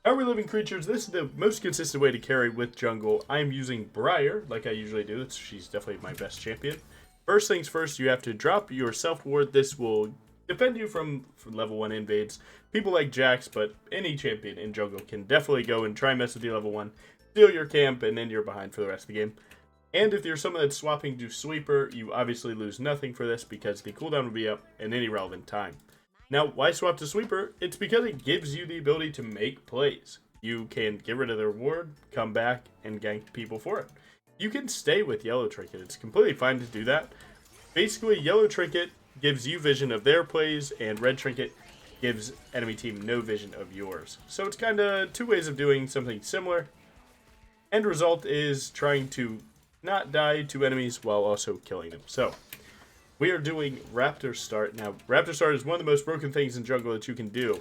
How are we living creatures? This is the most consistent way to carry with jungle. I'm using BRIAR, like I usually do. She's definitely my best champion. First things first, you have to drop your self-ward. This will defend you from level 1 invades. People like Jax, but any champion in jungle can definitely go and try and mess with your level 1, steal your camp, and then you're behind for the rest of the game. And if you're someone that's swapping to Sweeper, you obviously lose nothing for this because the cooldown will be up in any relevant time. Now, why swap to Sweeper? It's because it gives you the ability to make plays. You can get rid of the reward, come back, and gank people for it. You can stay with Yellow Trinket. It's completely fine to do that. Basically, Yellow Trinket gives you vision of their plays, and Red Trinket gives enemy team no vision of yours. So it's kind of two ways of doing something similar. End result is trying to not die to enemies while also killing them. So we are doing Raptor Start. Now, Raptor Start is one of the most broken things in jungle that you can do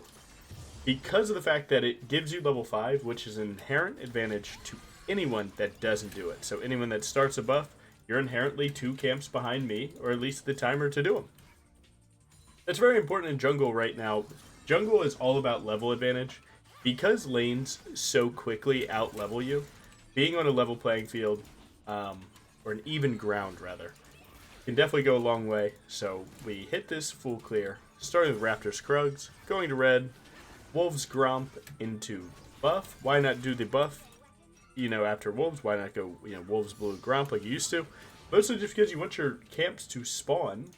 because of the fact that it gives you level 5, which is an inherent advantage to anyone that doesn't do it. So anyone that starts a buff, you're inherently 2 camps behind me, or at least the timer to do them. That's very important in jungle right now. Jungle is all about level advantage. Because lanes so quickly out-level you, being on a level playing field, or an even ground rather, can definitely go a long way. So we hit this full clear, starting with Raptor Scruggs, going to red, Wolves Gromp into buff. Why not do the buff, after Wolves? Why not go, Wolves Blue Gromp like you used to? Mostly just because you want your camps to spawn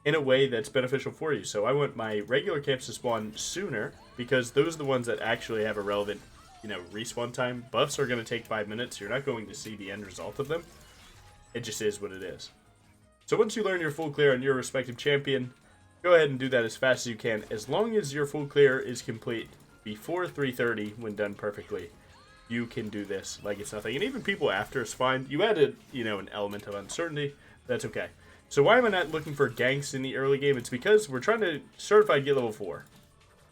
in a way that's beneficial for you. So I want my regular camps to spawn sooner because those are the ones that actually have a relevant, respawn time. Buffs are going to take 5 minutes. You're not going to see the end result of them. It just is what it is. So once you learn your full clear on your respective champion, go ahead and do that as fast as you can. As long as your full clear is complete before 3:30 when done perfectly, you can do this like it's nothing. And even people after is fine. You added, an element of uncertainty. That's okay. So why am I not looking for ganks in the early game? It's because we're trying to certify get level 4.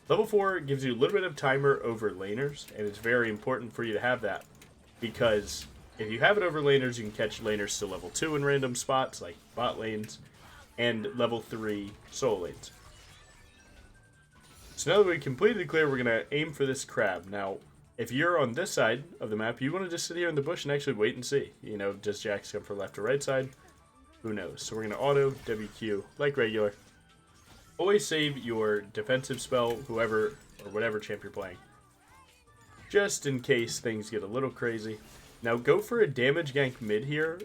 Level 4 gives you a little bit of timer over laners, and it's very important for you to have that. Because if you have it over laners, you can catch laners to level 2 in random spots, like bot lanes, and level 3 solo lanes. So now that we completed the clear, we're going to aim for this crab. Now, if you're on this side of the map, you want to just sit here in the bush and actually wait and see. Does Jax come from left or right side? Who knows? So we're going to auto WQ like regular. Always save your defensive spell, whoever or whatever champ you're playing, just in case things get a little crazy. Now go for a damage gank mid here,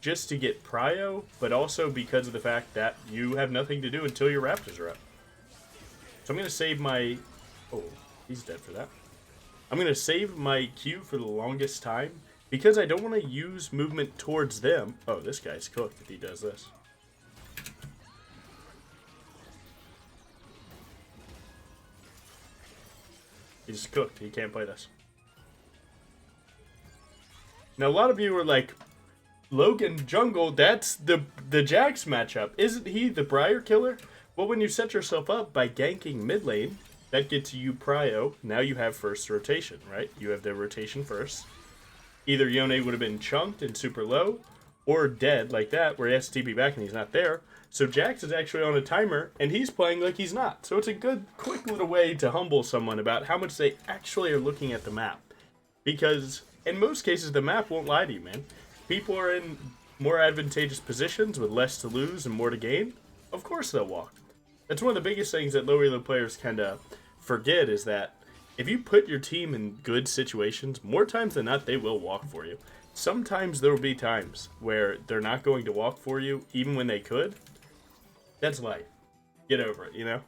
just to get prio, but also because of the fact that you have nothing to do until your Raptors are up. So I'm going to save my... Oh, he's dead for that. I'm going to save my Q for the longest time, because I don't want to use movement towards them. Oh, this guy's cooked if he does this. He's cooked. He can't play this. Now, a lot of you are like, Logan Jungle, that's the Jax matchup. Isn't he the BRIAR killer? Well, when you set yourself up by ganking mid lane, that gets you prio. Now you have first rotation, right? You have the rotation first. Either Yone would have been chunked and super low, or dead like that, where he has to TP back and he's not there. So Jax is actually on a timer, and he's playing like he's not. So it's a good, quick little way to humble someone about how much they actually are looking at the map. Because in most cases, the map won't lie to you, man. People are in more advantageous positions with less to lose and more to gain. Of course they'll walk. That's one of the biggest things that low elo players kind of forget, is that if you put your team in good situations, more times than not, they will walk for you. Sometimes there will be times where they're not going to walk for you, even when they could. That's life. Get over it,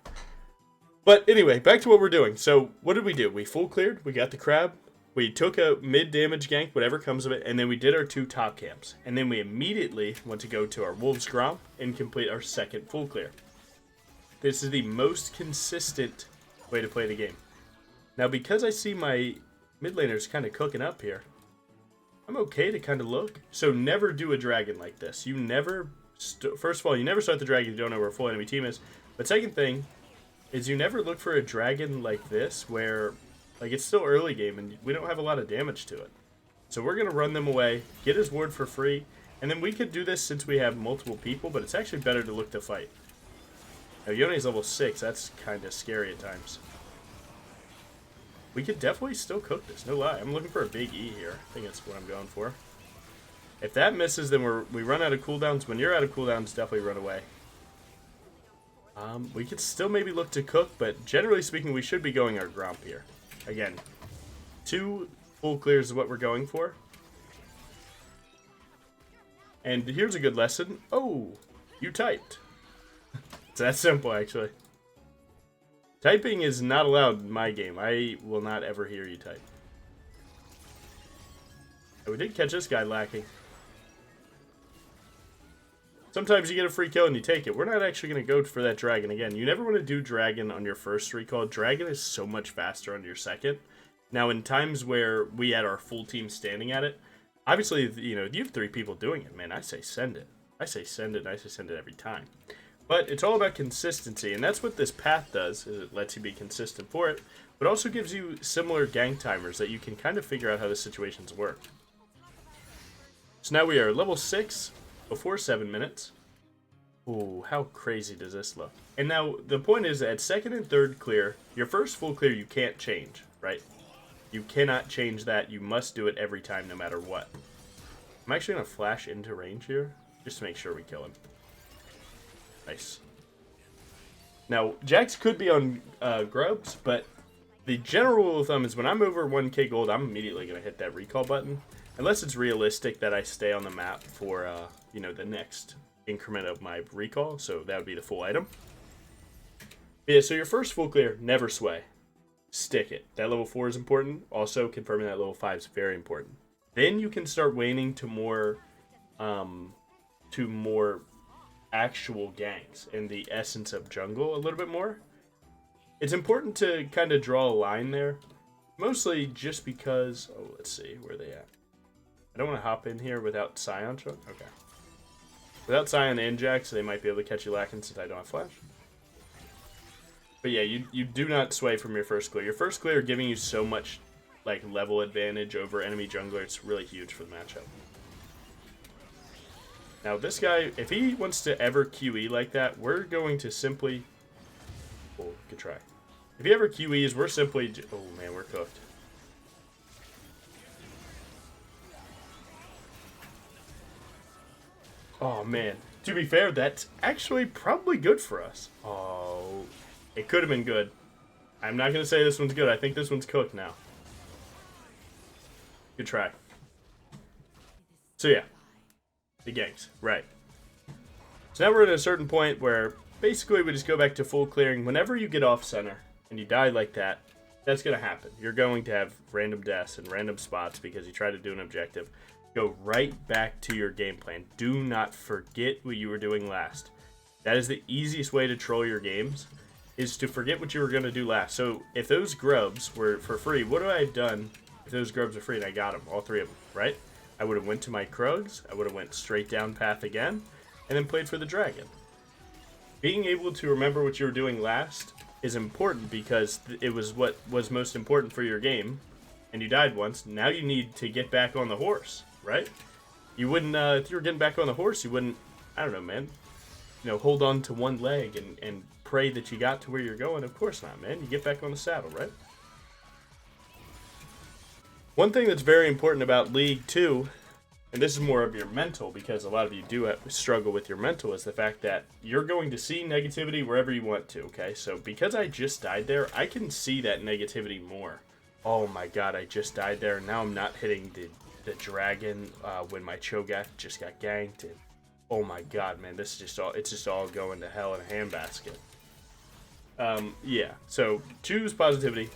But anyway, back to what we're doing. So what did we do? We full cleared. We got the crab. We took a mid-damage gank, whatever comes of it, and then we did our 2 top camps. And then we immediately went to go to our Wolves Gromp and complete our second full clear. This is the most consistent way to play the game. Now, because I see my mid laners kind of cooking up here, I'm okay to kind of look. So never do a dragon like this. You never... First of all, you never start the dragon if you don't know where a full enemy team is. But second thing is you never look for a dragon like this where, it's still early game and we don't have a lot of damage to it. So we're going to run them away, get his ward for free, and then we could do this since we have multiple people, but it's actually better to look to fight. Now, Yone's level 6. That's kind of scary at times. we could definitely still cook this, no lie. I'm looking for a big E here. I think that's what I'm going for. If that misses, then we run out of cooldowns. When you're out of cooldowns, definitely run away. We could still maybe look to cook, but generally speaking, we should be going our Gromp here. Again, 2 full clears is what we're going for. And here's a good lesson. Oh, you typed. It's that simple, actually. Typing is not allowed in my game. I will not ever hear you type. And we did catch this guy lacking. Sometimes you get a free kill and you take it. We're not actually going to go for that dragon again. You never want to do dragon on your first recall. Dragon is so much faster on your second. Now, in times where we had our full team standing at it, obviously, you know, you have 3 people doing it, man. I say send it. I say send it, and I say send it every time. But it's all about consistency, and that's what this path does, is it lets you be consistent for it, but also gives you similar gank timers that you can kind of figure out how the situations work. So now we are level 6 before 7 minutes. Ooh, how crazy does this look? And now, the point is, at second and third clear, your first full clear you can't change, right? You cannot change that. You must do it every time, no matter what. I'm actually going to flash into range here, just to make sure we kill him. Nice. Now, Jax could be on grubs, but the general rule of thumb is when I'm over 1k gold, I'm immediately going to hit that recall button. Unless it's realistic that I stay on the map for, you know, the next increment of my recall. So that would be the full item. But yeah, so your first full clear, never sway. Stick it. That level 4 is important. Also, confirming that level 5 is very important. Then you can start waning to more actual ganks and the essence of jungle a little bit more. It's important to kind of draw a line there. Mostly just because... Oh, let's see. Where are they at? I don't want to hop in here without Scion. Okay. Without Scion and Jax, they might be able to catch you lacking since I don't have flash. But yeah, you do not sway from your first clear. Your first clear giving you so much like level advantage over enemy jungler. It's really huge for the matchup. Now this guy, if he wants to ever QE like that, we're going to simply... Oh, good try. If he ever QEs, we're simply... Oh man, we're cooked. Oh man, to be fair, that's actually probably good for us. Oh, it could have been good. I'm not going to say this one's good. I think this one's cooked now. Good try. So yeah, the ganks, right. So now we're at a certain point where basically we just go back to full clearing. Whenever you get off center and you die like that, that's going to happen. You're going to have random deaths and random spots because you try to do an objective. Go right back to your game plan. Do not forget what you were doing last. That is the easiest way to troll your games, is to forget what you were going to do last. So if those grubs were for free, what would I have done if those grubs were free and I got them, all 3 of them, right? I would have went to my Krugs, I would have went straight down path again, and then played for the dragon. Being able to remember what you were doing last is important because it was what was most important for your game, and you died once. Now you need to get back on the horse. Right? You wouldn't, if you were getting back on the horse, you wouldn't, I don't know, man, you know, hold on to one leg and pray that you got to where you're going. Of course not, man. You get back on the saddle, right? One thing that's very important about League 2, and this is more of your mental, because a lot of you do struggle with your mental, is the fact that you're going to see negativity wherever you want to, okay? So because I just died there, I can see that negativity more. Oh my god, I just died there, and now I'm not hitting the dragon when my Cho'Gath just got ganked, and oh my god, man, this is just all, it's just all going to hell in a handbasket. Yeah, so choose positivity.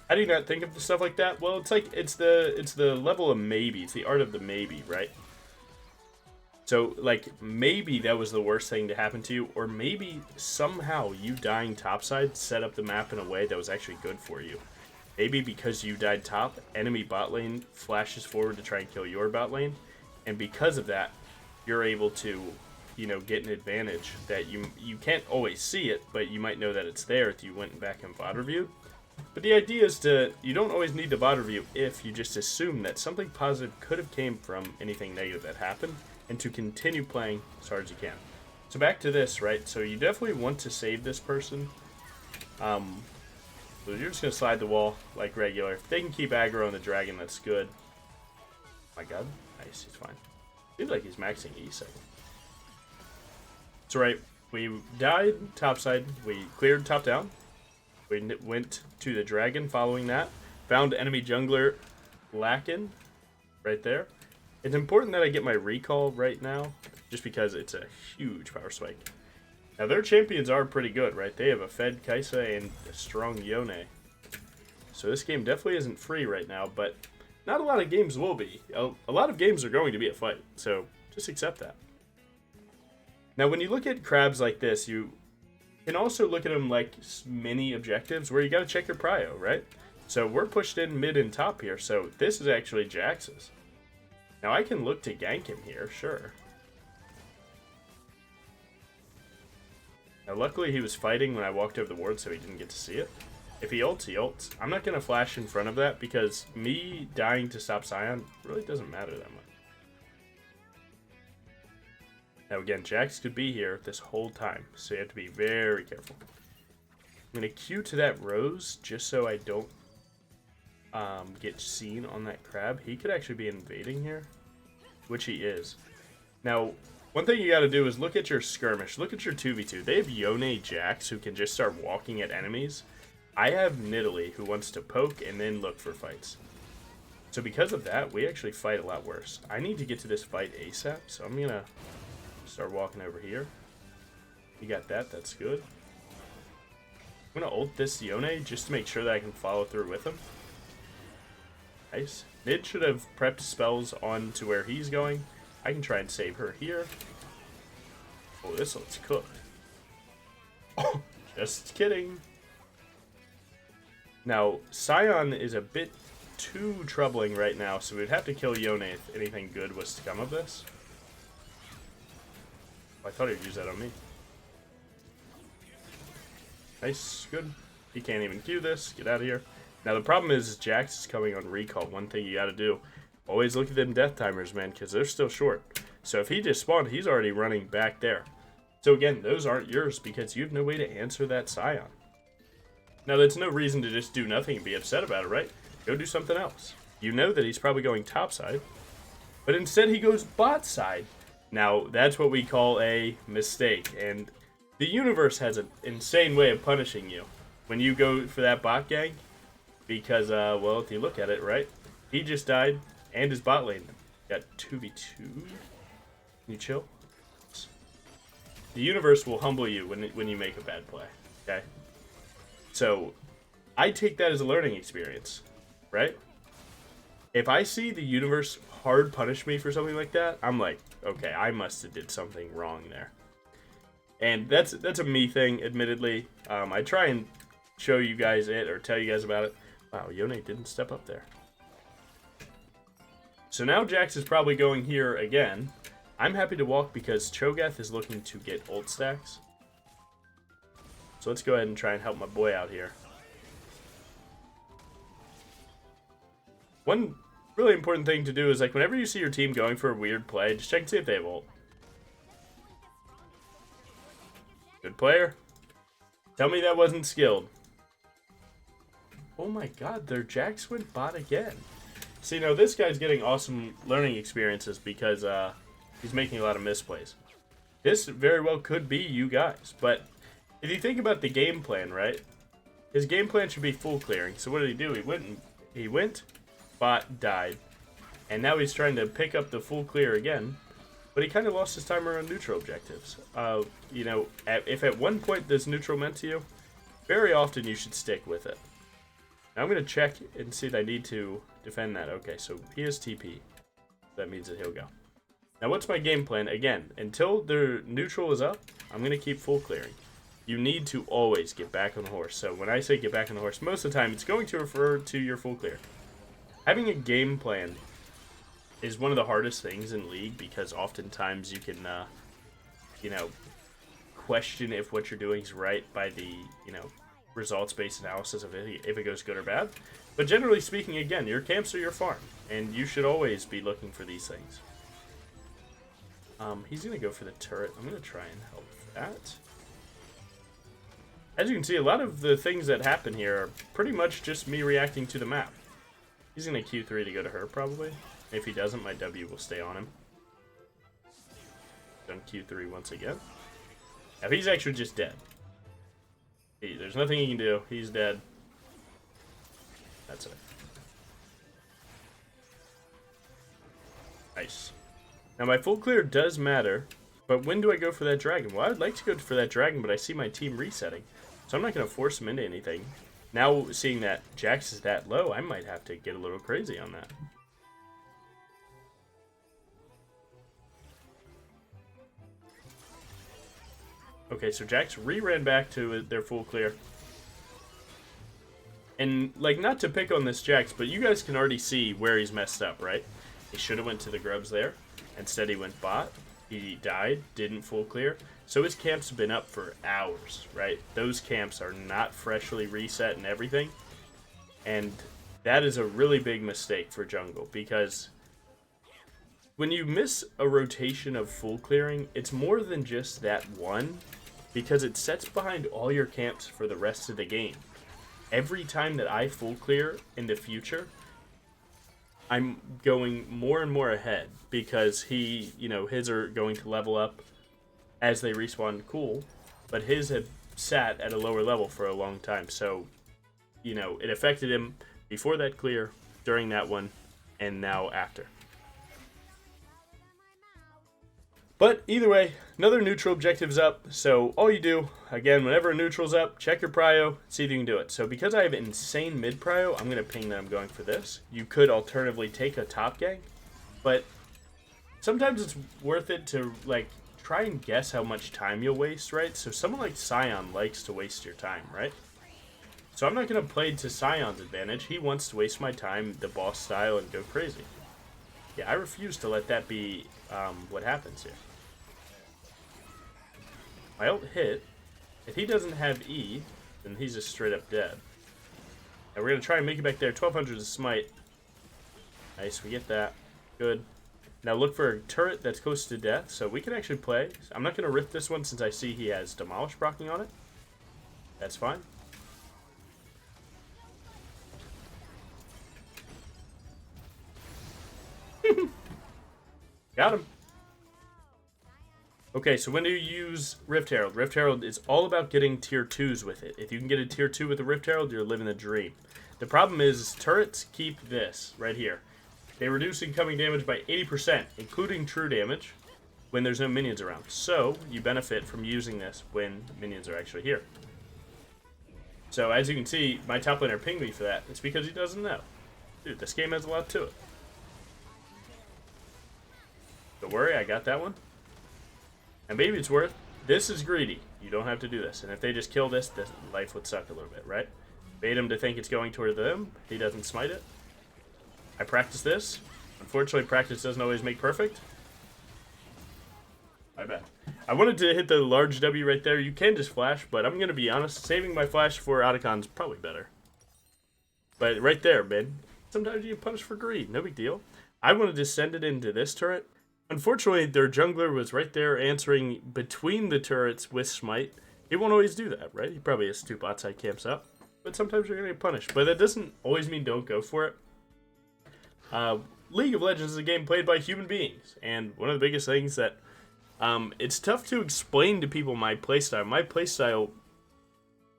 How do you not think of stuff like that? Well, it's like it's the level of maybe. It's the art of the maybe, right? So like maybe that was the worst thing to happen to you, or maybe somehow you dying topside set up the map in a way that was actually good for you. Maybe because you died top, enemy bot lane flashes forward to try and kill your bot lane, and because of that, you're able to, you know, get an advantage that you can't always see it, but you might know that it's there if you went back and bot reviewed. But the idea is you don't always need to bot review if you just assume that something positive could have came from anything negative that happened, and to continue playing as hard as you can. So back to this, right? So you definitely want to save this person. So you're just going to slide the wall like regular. If they can keep aggro on the dragon, that's good. Oh my god. Nice, he's fine. Seems like he's maxing E2. That's right. We died topside. We cleared top down. We went to the dragon following that. Found enemy jungler lacking right there. It's important that I get my recall right now, just because it's a huge power spike. Now, their champions are pretty good, right? They have a fed Kaisa and a strong Yone. So this game definitely isn't free right now, but not a lot of games will be. A lot of games are going to be a fight, so just accept that. Now, when you look at crabs like this, you can also look at them like mini objectives where you got to check your prio, right? So we're pushed in mid and top here, so this is actually Jax's. Now, I can look to gank him here, sure. Now, luckily he was fighting when I walked over the ward, so he didn't get to see it. If he ults, he ults. I'm not going to flash in front of that, because me dying to stop Sion really doesn't matter that much. Now, again, Jax could be here this whole time, so you have to be very careful. I'm going to Q to that Rose, just so I don't get seen on that crab. He could actually be invading here, which he is. Now, one thing you got to do is look at your skirmish. Look at your 2v2. They have Yone Jax, who can just start walking at enemies. I have Nidalee, who wants to poke and then look for fights. So because of that, we actually fight a lot worse. I need to get to this fight ASAP, so I'm going to start walking over here. You got that. That's good. I'm going to ult this Yone just to make sure that I can follow through with him. Nice. Nid should have prepped spells on to where he's going. I can try and save her here. Oh, this looks cooked. Oh, just kidding. Now, Sion is a bit too troubling right now, so we'd have to kill Yone if anything good was to come of this. Oh, I thought he'd use that on me. Nice, good. He can't even Q this. Get out of here. Now, the problem is Jax is coming on recall. One thing you got to do, always look at them death timers, man, because they're still short. So if he just spawned, he's already running back there. So again, those aren't yours because you have no way to answer that Sion. Now, that's no reason to just do nothing and be upset about it, right? Go do something else. You know that he's probably going topside, but instead he goes bot side. Now, that's what we call a mistake, and the universe has an insane way of punishing you when you go for that bot gang. Because, well, if you look at it, right? He just died, and his bot lane got 2v2. Can you chill? The universe will humble you when you make a bad play, okay? So, I take that as a learning experience, right? If I see the universe hard punish me for something like that, I'm like, okay, I must have did something wrong there. And that's a me thing, admittedly. I try and show you guys it or tell you guys about it. Wow, Yone didn't step up there. So now Jax is probably going here again. I'm happy to walk because Cho'Gath is looking to get ult stacks. So let's go ahead and try and help my boy out here. One really important thing to do is, like, whenever you see your team going for a weird play, just check and see if they have ult. Good player. Tell me that wasn't skilled. Oh my god, their Jax went bot again. See, now this guy's getting awesome learning experiences because he's making a lot of misplays. This very well could be you guys, but if you think about the game plan, right? His game plan should be full clearing. So what did he do? He went, bot, died, and now he's trying to pick up the full clear again. But he kind of lost his timer on neutral objectives. You know, if at one point this neutral meant to you, very often you should stick with it. Now I'm going to check and see if I need to defend that. Okay, so he has TP. That means that he'll go. Now what's my game plan? Again, until their neutral is up, I'm going to keep full clearing. You need to always get back on the horse. So when I say get back on the horse, most of the time it's going to refer to your full clear. Having a game plan is one of the hardest things in League because oftentimes you can, you know, question if what you're doing is right by the, you know, results-based analysis of it, if it goes good or bad. But generally speaking, again, your camps are your farm, and you should always be looking for these things. He's going to go for the turret. I'm going to try and help that. As you can see, a lot of the things that happen here are pretty much just me reacting to the map. He's going to Q3 to go to her, probably. If he doesn't, my W will stay on him. Done Q3 once again. Now, he's actually just dead. There's nothing he can do. He's dead. That's it. Nice. Now, my full clear does matter, but when do I go for that dragon? Well, I would like to go for that dragon, but I see my team resetting. So I'm not going to force him into anything. Now, seeing that Jax is that low, I might have to get a little crazy on that. Okay, so Jax re-ran back to their full clear. And, like, not to pick on this Jax, but you guys can already see where he's messed up, right? He should have went to the grubs there. Instead, he went bot. He died, didn't full clear. So his camps have been up for hours, right? Those camps are not freshly reset and everything. And that is a really big mistake for jungle, because when you miss a rotation of full clearing, it's more than just that one, because it sets behind all your camps for the rest of the game. Every time that I full clear in the future, I'm going more and more ahead, because his are going to level up as they respawn, cool, but his had sat at a lower level for a long time, so, it affected him before that clear, during that one, and now after. But either way, another neutral objective's up, so all you do, again, whenever a neutral's up, check your prio, see if you can do it. So because I have insane mid prio, I'm going to ping that I'm going for this. You could alternatively take a top gank, but sometimes it's worth it to, like, try and guess how much time you'll waste, right? So someone like Sion likes to waste your time, right? So I'm not going to play to Sion's advantage. He wants to waste my time, the boss style, and go crazy. Yeah, I refuse to let that be what happens here. My ult hit. If he doesn't have E, then he's just straight up dead. And we're going to try and make it back there. 1200 is smite. Nice, we get that. Good. Now look for a turret that's close to death, so we can actually play. I'm not going to rift this one since I see he has Demolish proccing on it. That's fine. Got him. Okay, so when do you use Rift Herald? Rift Herald is all about getting tier 2s with it. If you can get a tier 2 with the Rift Herald, you're living the dream. The problem is turrets keep this right here. They reduce incoming damage by 80%, including true damage, when there's no minions around. So, you benefit from using this when minions are actually here. So, as you can see, my top laner pinged me for that. It's because he doesn't know. Dude, this game has a lot to it. Don't worry, I got that one. And maybe it's worth. This is greedy. You don't have to do this. And if they just kill this, life would suck a little bit, right? Bait him to think it's going toward them. He doesn't smite it. I practice this. Unfortunately, practice doesn't always make perfect. My bad. I wanted to hit the large W right there. You can just flash, but I'm going to be honest. Saving my flash for Otacon's probably better. But right there, man. Sometimes you get punished for greed. No big deal. I wanted to send it into this turret. Unfortunately, their jungler was right there answering between the turrets with smite. He won't always do that, right? He probably has 2 bot side camps up. But sometimes you're going to get punished. But that doesn't always mean don't go for it. League of Legends is a game played by human beings. And one of the biggest things that it's tough to explain to people my playstyle. My playstyle,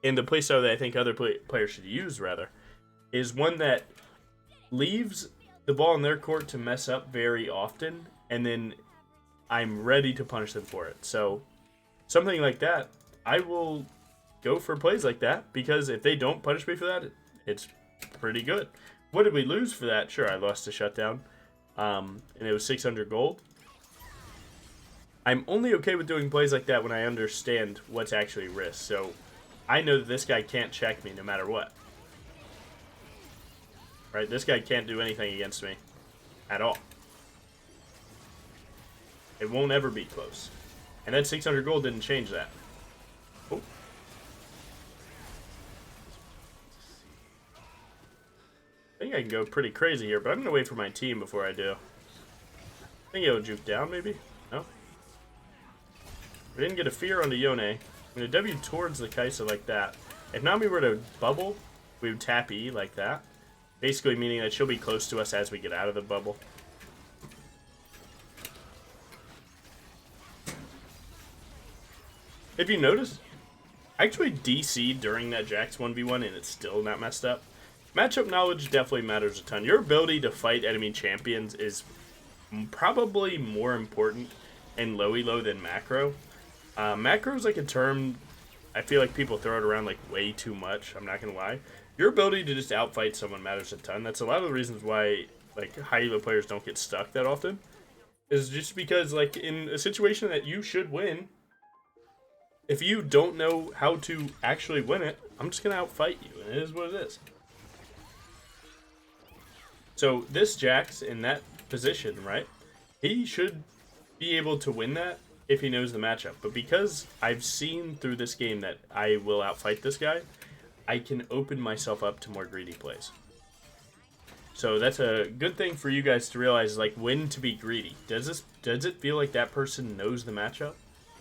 and the playstyle that I think other players should use, rather, is one that leaves the ball in their court to mess up very often, and then I'm ready to punish them for it. So, something like that, I will go for plays like that, because if they don't punish me for that, it's pretty good. What did we lose for that? Sure, I lost a shutdown, and it was 600 gold. I'm only okay with doing plays like that when I understand what's actually risk. So, I know that this guy can't check me no matter what. Right? This guy can't do anything against me at all. It won't ever be close. And that 600 gold didn't change that. Oh. I think I can go pretty crazy here, but I'm going to wait for my team before I do. I think it'll juke down, maybe? No? We didn't get a fear onto Yone. I'm going to W towards the Kaisa like that. If Nami were to bubble, we would tap E like that. Basically meaning that she'll be close to us as we get out of the bubble. If you notice, I actually DC'd during that Jax 1v1 and it's still not messed up. Matchup knowledge definitely matters a ton. Your ability to fight enemy champions is probably more important in low elo than macro. Macro is like a term, I feel like people throw it around like way too much, I'm not gonna lie. Your ability to just outfight someone matters a ton. That's a lot of the reasons why like high elo players don't get stuck that often. Is just because like in a situation that you should win, if you don't know how to actually win it, I'm just gonna outfight you, and it is what it is. So this Jax in that position, right? He should be able to win that if he knows the matchup. But because I've seen through this game that I will outfight this guy, I can open myself up to more greedy plays. So that's a good thing for you guys to realize, like when to be greedy. Does it feel like that person knows the matchup?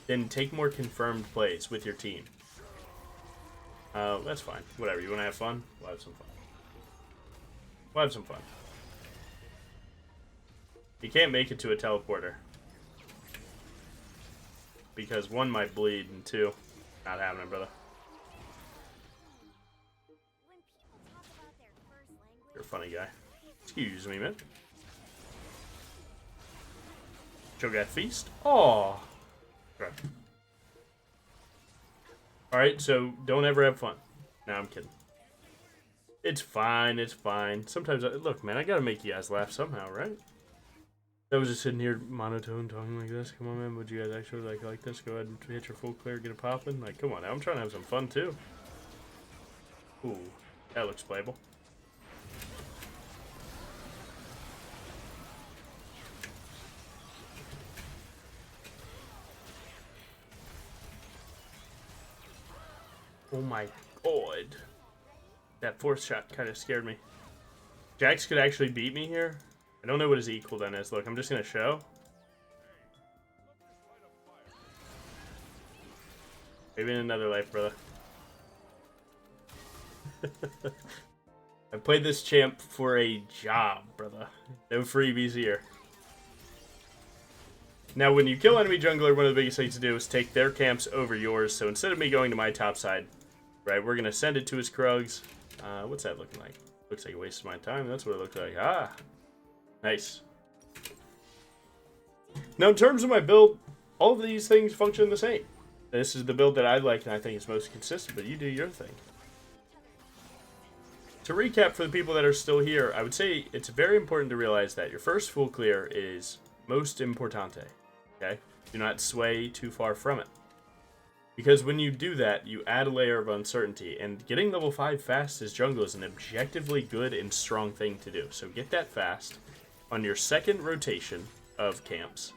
Then take more confirmed plays with your team. That's fine. Whatever. You want to have fun? We'll have some fun. We'll have some fun. You can't make it to a teleporter. Because 1 might bleed, and 2, not happening, brother. You're a funny guy. Excuse me, man. Cho'Gath Feast? Aww. Okay. Alright, so don't ever have fun. No, I'm kidding. It's fine, it's fine. Sometimes, look, man, I gotta make you guys laugh somehow, right? I was just sitting here monotone talking like this. Come on, man, would you guys actually like this? Go ahead and hit your full clear, get it popping. Like, come on, I'm trying to have some fun, too. Ooh, that looks playable. Oh my god. That fourth shot kind of scared me. Jax could actually beat me here. I don't know what his E cooldown is. Look, I'm just going to show. Maybe in another life, brother. I played this champ for a job, brother. No freebies here. Now, when you kill enemy jungler, one of the biggest things to do is take their camps over yours. So instead of me going to my top side, right, we're going to send it to his Krugs. What's that looking like? Looks like a waste of my time. That's what it looks like. Ah, nice. Now, in terms of my build, all of these things function the same. This is the build that I like and I think is most consistent, but you do your thing. To recap for the people that are still here, I would say it's very important to realize that your first full clear is most importante. Okay? Do not sway too far from it. Because when you do that, you add a layer of uncertainty, and getting level 5 fast as jungle is an objectively good and strong thing to do. So get that fast. On your second rotation of camps,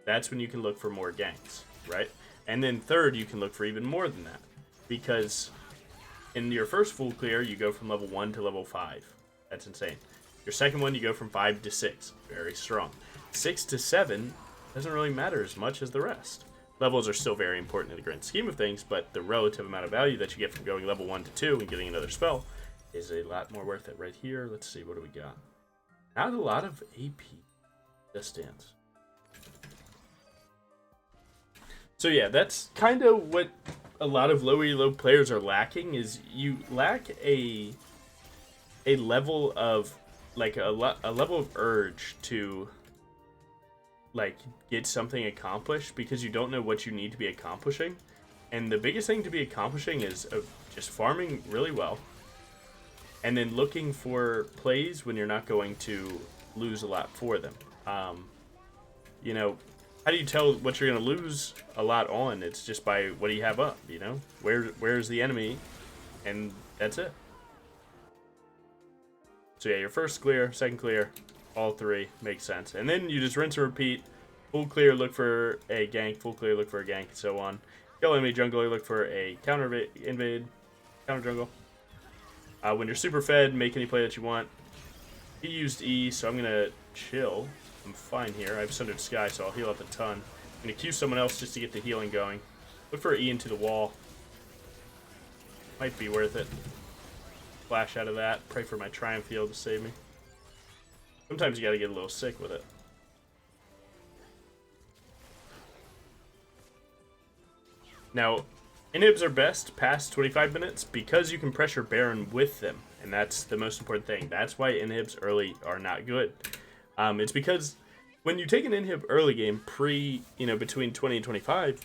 that's when you can look for more ganks, right? And then third, you can look for even more than that. Because in your first full clear, you go from level 1 to level 5. That's insane. Your second one, you go from 5 to 6. Very strong. 6 to 7 doesn't really matter as much as the rest. Levels are still very important in the grand scheme of things, but the relative amount of value that you get from going level 1 to 2 and getting another spell is a lot more worth it. Right here, let's see, what do we got? Not a lot of AP distance. So yeah, that's kind of what a lot of low elo players are lacking, is you lack a level of, like, a level of urge to, like, get something accomplished, because you don't know what you need to be accomplishing. And the biggest thing to be accomplishing is just farming really well, and then looking for plays when you're not going to lose a lot for them. You know, how do you tell what you're going to lose a lot on? It's just by what do you have up, you know? Where's the enemy? And that's it. So yeah, your first clear, second clear, all three makes sense. And then you just rinse and repeat. Full clear, look for a gank. Full clear, look for a gank, and so on. Kill enemy jungler, look for a counter invade, counter jungle. When you're super fed, make any play that you want. He used E, so I'm going to chill. I'm fine here. I have Sundered Sky, so I'll heal up a ton. I'm going to Q someone else just to get the healing going. Look for E into the wall. Might be worth it. Flash out of that. Pray for my Triumph Field to save me. Sometimes you gotta get a little sick with it. Now, inhibs are best past 25 minutes because you can pressure Baron with them. And that's the most important thing. That's why inhibs early are not good. It's because when you take an inhib early game, between 20 and 25,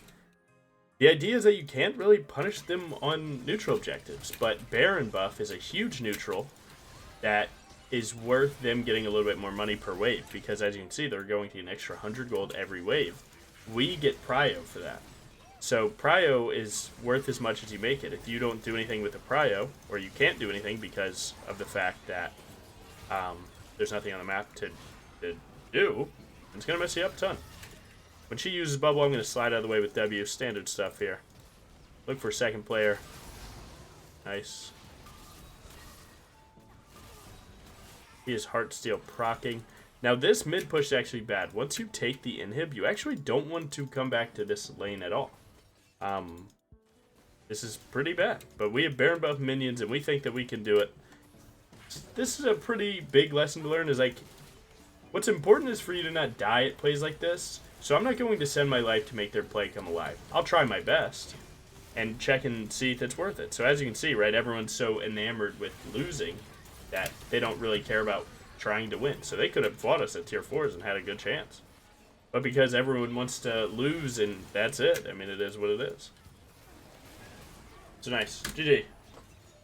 the idea is that you can't really punish them on neutral objectives. But Baron buff is a huge neutral that is worth them getting a little bit more money per wave. Because as you can see, they're going to get an extra 100 gold every wave. We get Prio for that. So Prio is worth as much as you make it. If you don't do anything with the Prio, or you can't do anything because of the fact that there's nothing on the map to do, it's going to mess you up a ton. When she uses Bubble, I'm going to slide out of the way with W. Standard stuff here. Look for second player. Nice. He is Heartsteel proccing. Now this mid push is actually bad. Once you take the inhib, you actually don't want to come back to this lane at all. This is pretty bad, but we have Baron buff minions and we think that we can do it. This is a pretty big lesson to learn, is like, what's important is for you to not die at plays like this. So I'm not going to send my life to make their play come alive. I'll try my best and check and see if it's worth it. So as you can see, right, everyone's so enamored with losing that they don't really care about trying to win. So they could have fought us at tier 4s and had a good chance. But because everyone wants to lose and that's it, I mean, it is what it is. So nice. GG.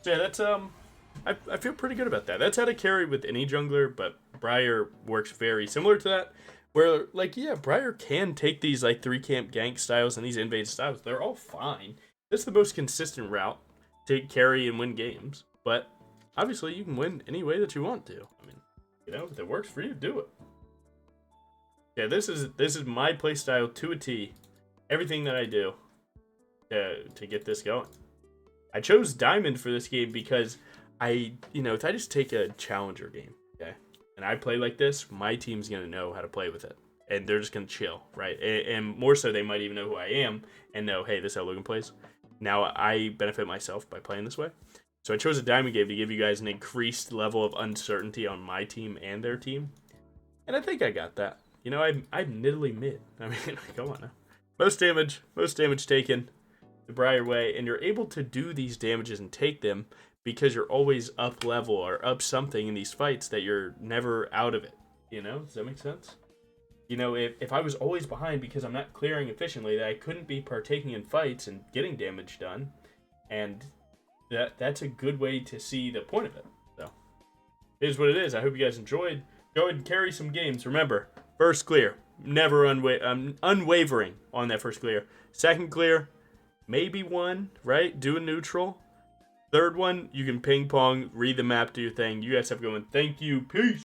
So yeah, that's, I feel pretty good about that. That's how to carry with any jungler, but BRIAR works very similar to that. Where, like, yeah, BRIAR can take these, like, 3-camp gank styles and these invade styles. They're all fine. That's the most consistent route to carry and win games. But, obviously, you can win any way that you want to. I mean, you know, if it works for you, do it. Yeah, this is my playstyle to a T. Everything that I do to get this going. I chose Diamond for this game because if I just take a challenger game, okay, and I play like this, my team's going to know how to play with it. And they're just going to chill, right? And more so, they might even know who I am and know, hey, this is how Logan plays. Now, I benefit myself by playing this way. So I chose a Diamond game to give you guys an increased level of uncertainty on my team and their team. And I think I got that. You know, I'm middly mid. I mean, come on now. Most damage taken the BRIAR way, and you're able to do these damages and take them because you're always up level or up something in these fights that you're never out of it. You know, does that make sense? You know, if I was always behind because I'm not clearing efficiently, that I couldn't be partaking in fights and getting damage done, and that's a good way to see the point of it. So, it is what it is. I hope you guys enjoyed. Go ahead and carry some games. Remember, first clear, never unwavering on that first clear. Second clear, maybe one, right? Do a neutral. Third one, you can ping pong, read the map, do your thing. You guys have a good one. Thank you. Peace.